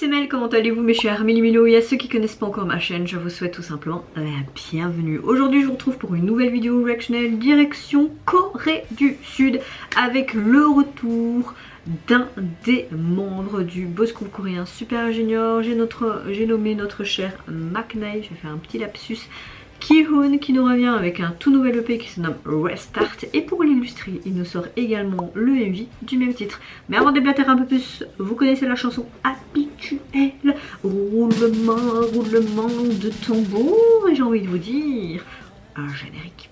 c'est Mel, comment allez-vous mes chers Milo et à ceux qui connaissent pas encore ma chaîne, je vous souhaite tout simplement la bienvenue. Aujourd'hui je vous retrouve pour une nouvelle vidéo reactionnelle direction Corée du Sud avec le retour d'un des membres du Boys School coréen Super Junior. J'ai nommé notre cher McNay, je vais faire un petit lapsus. Ki-hoon qui nous revient avec un tout nouvel EP qui se nomme Restart, et pour l'illustrer il nous sort également le MV du même titre. Mais avant de déblatérer un peu plus, vous connaissez la chanson habituelle, roulement de tambour, et j'ai envie de vous dire un générique.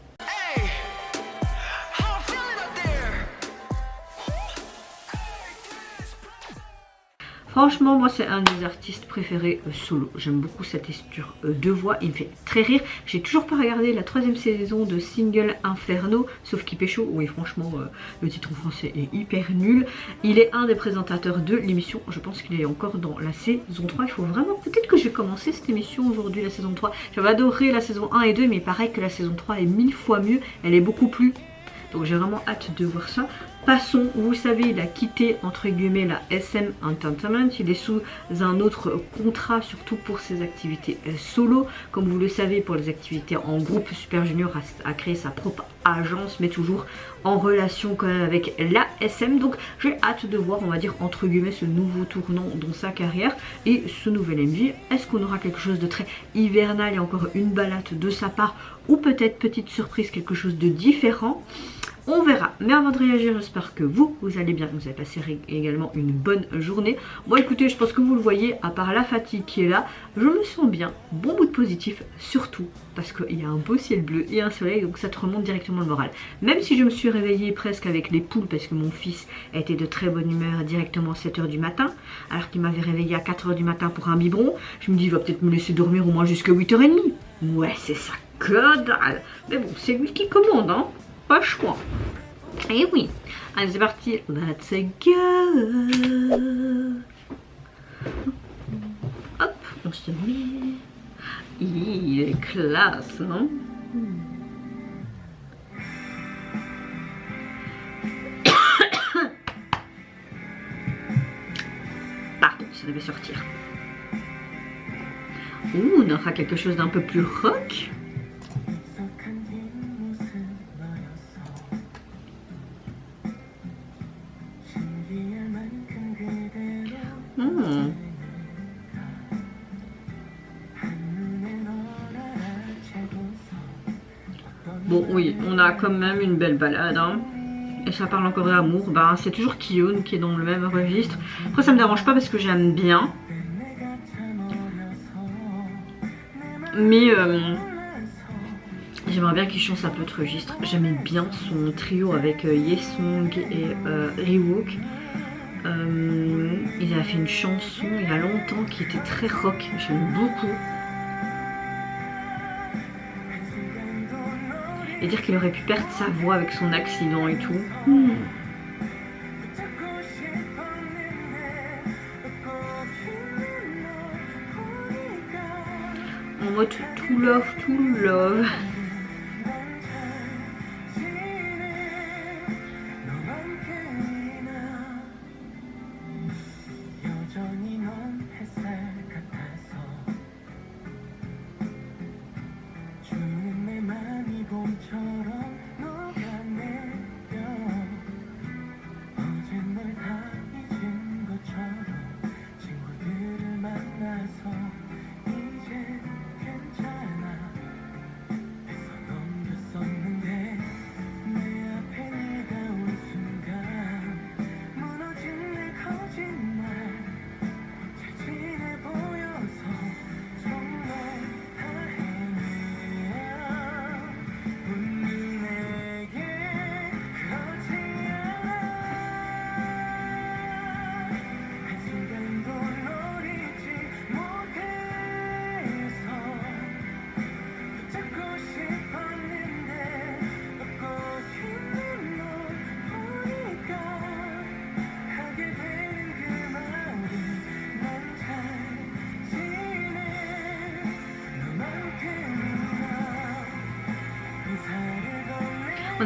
Franchement, moi c'est un des artistes préférés solo. J'aime beaucoup sa texture de voix, il me fait très rire. J'ai toujours pas regardé la 3e saison de Single Inferno, sauf qu'il pécho. Oui, franchement, le titre en français est hyper nul. Il est un des présentateurs de l'émission. Je pense qu'il est encore dans la saison 3. Il faut vraiment, peut-être que je vais commencer cette émission aujourd'hui, la saison 3. J'avais adoré la saison 1 et 2, mais pareil que la saison 3 est 1000 fois mieux. Elle est beaucoup plus... Donc j'ai vraiment hâte de voir ça. Passons, vous savez, il a quitté entre guillemets la SM Entertainment. Il est sous un autre contrat, surtout pour ses activités solo. Comme vous le savez, pour les activités en groupe, Super Junior a créé sa propre agence, mais toujours en relation quand même avec la SM. Donc j'ai hâte de voir, on va dire entre guillemets, ce nouveau tournant dans sa carrière et ce nouvel MV. Est-ce qu'on aura quelque chose de très hivernal et encore une balade de sa part, ou peut-être petite surprise, quelque chose de différent? On verra. Mais avant de réagir, j'espère que vous allez bien, vous avez passé également une bonne journée. Moi écoutez, je pense que vous le voyez, à part la fatigue qui est là, je me sens bien, bon bout de positif, surtout parce qu'il y a un beau ciel bleu et un soleil, donc ça te remonte directement le moral. Même si je me suis réveillée presque avec les poules, parce que mon fils était de très bonne humeur directement à 7 h du matin, alors qu'il m'avait réveillée à 4 h du matin pour un biberon, je me dis il va peut-être me laisser dormir au moins jusqu'à 8 h 30. Ouais, c'est ça, que dalle. Mais bon, c'est lui qui commande, hein. Pas le choix. Et oui. Allez, c'est parti. Let's go. Hop, on se met. Il est classe, non? Pardon, ça devait sortir. Ouh, on aura quelque chose d'un peu plus rock. Bon oui, on a quand même une belle balade, hein. Et ça parle encore d'amour. Bah, c'est toujours Ki-hoon qui est dans le même registre. Après ça me dérange pas parce que j'aime bien. Mais j'aimerais bien qu'il change un peu de registre. J'aimais bien son trio avec Yesung et Riwook. Il a fait une chanson il y a longtemps qui était très rock, j'aime beaucoup. Et dire qu'il aurait pu perdre sa voix avec son accident et tout. En mode tout love.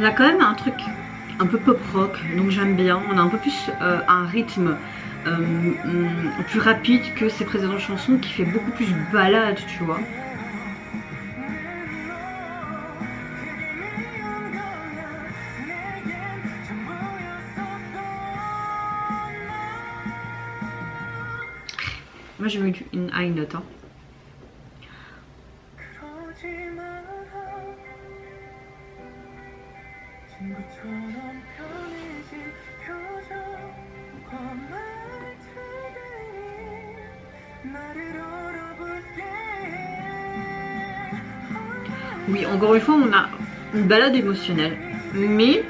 On a quand même un truc un peu pop rock, donc j'aime bien. On a un peu plus un rythme plus rapide que ses précédentes chansons, qui fait beaucoup plus balade, tu vois. Moi je mets une high note. Hein. Oui, encore une fois, on a une balade émotionnelle, mais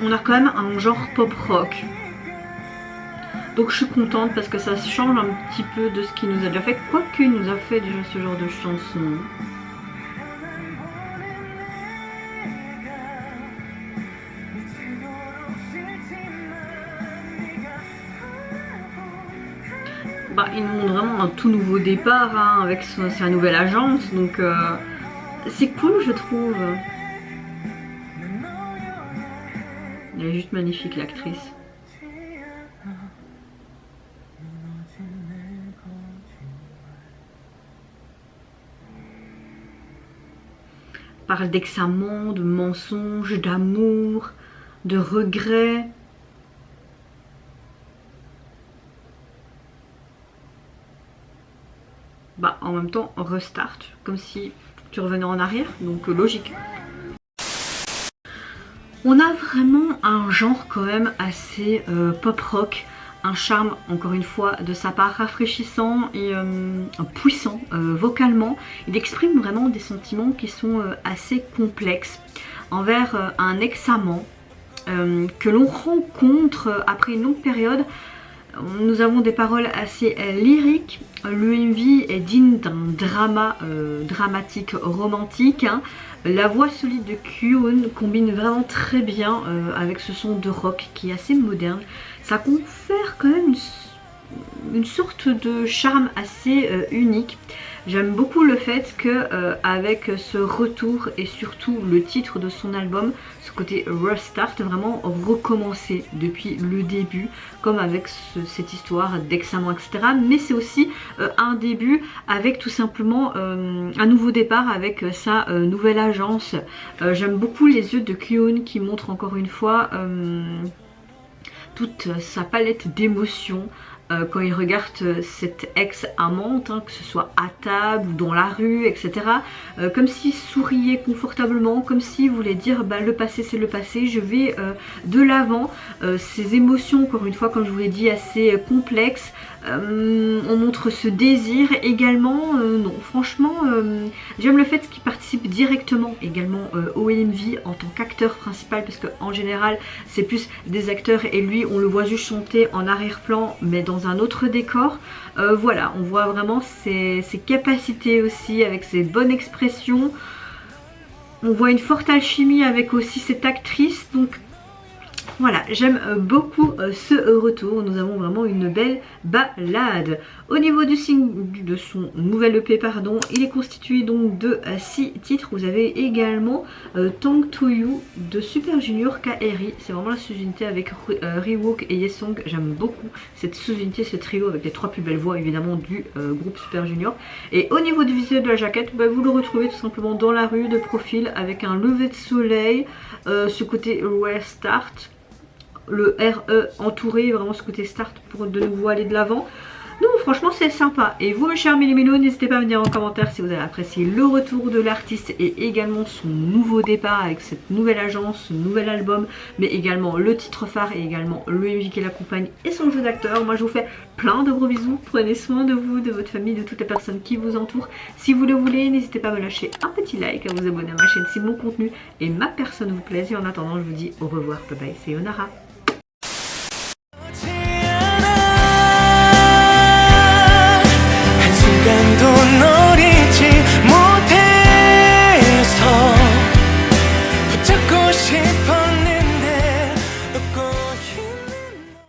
on a quand même un genre pop rock. Donc je suis contente parce que ça change un petit peu de ce qu'il nous a déjà fait, quoique il nous a fait déjà ce genre de chanson. Bah, il nous montre vraiment un tout nouveau départ hein, avec sa nouvelle agence, donc c'est cool je trouve. Elle est juste magnifique l'actrice. Parle d'examen, de mensonges, d'amour, de regrets. Bah en même temps restart, comme si tu revenais en arrière, donc logique. On a vraiment un genre quand même assez pop rock, un charme encore une fois de sa part rafraîchissant et puissant vocalement. Il exprime vraiment des sentiments qui sont assez complexes envers un ex-amant que l'on rencontre après une longue période. Nous avons des paroles assez lyriques. Le MV est digne d'un drama dramatique romantique. Hein. La voix solide de Kyuhyun combine vraiment très bien avec ce son de rock qui est assez moderne. Ça confère quand même une sorte de charme assez unique. J'aime beaucoup le fait que avec ce retour et surtout le titre de son album, ce côté restart, vraiment recommencer depuis le début, comme avec cette histoire d'examen, etc. Mais c'est aussi un début avec tout simplement un nouveau départ avec sa nouvelle agence. J'aime beaucoup les yeux de Kyuhyun qui montrent encore une fois toute sa palette d'émotions. Quand il regarde cette ex-amante, hein, que ce soit à table ou dans la rue, etc. Comme s'il souriait confortablement, comme s'il voulait dire bah, le passé c'est le passé, je vais de l'avant. Ces émotions, encore une fois, comme je vous l'ai dit, assez complexes. On montre ce désir également, non franchement j'aime le fait qu'il participe directement également au MV en tant qu'acteur principal, parce qu'en général c'est plus des acteurs et lui on le voit juste chanter en arrière-plan mais dans un autre décor. Voilà, on voit vraiment ses capacités aussi avec ses bonnes expressions. On voit une forte alchimie avec aussi cette actrice, donc voilà, j'aime beaucoup ce retour. Nous avons vraiment une belle balade. Au niveau du single, de son nouvel EP, pardon, il est constitué donc de 6 titres. Vous avez également Talk to You de Super Junior KRI. C'est vraiment la sous-unité avec Rewok et Yesong. J'aime beaucoup cette sous-unité, ce trio avec les 3 plus belles voix évidemment du groupe Super Junior. Et au niveau du visuel de la jaquette, bah, vous le retrouvez tout simplement dans la rue de profil avec un lever de soleil, ce côté restart. Le RE entouré, vraiment ce côté start pour de nouveau aller de l'avant. Non, franchement c'est sympa. Et vous mes chers Mélimélos, n'hésitez pas à me dire en commentaire si vous avez apprécié le retour de l'artiste et également son nouveau départ avec cette nouvelle agence, ce nouvel album, mais également le titre phare et également le MV qui l'accompagne et son jeu d'acteur. Moi je vous fais plein de gros bisous, prenez soin de vous, de votre famille, de toutes les personnes qui vous entourent. Si vous le voulez, n'hésitez pas à me lâcher un petit like, à vous abonner à ma chaîne si mon contenu et ma personne vous plaisent. Et en attendant, je vous dis au revoir, bye bye, c'est Yonara.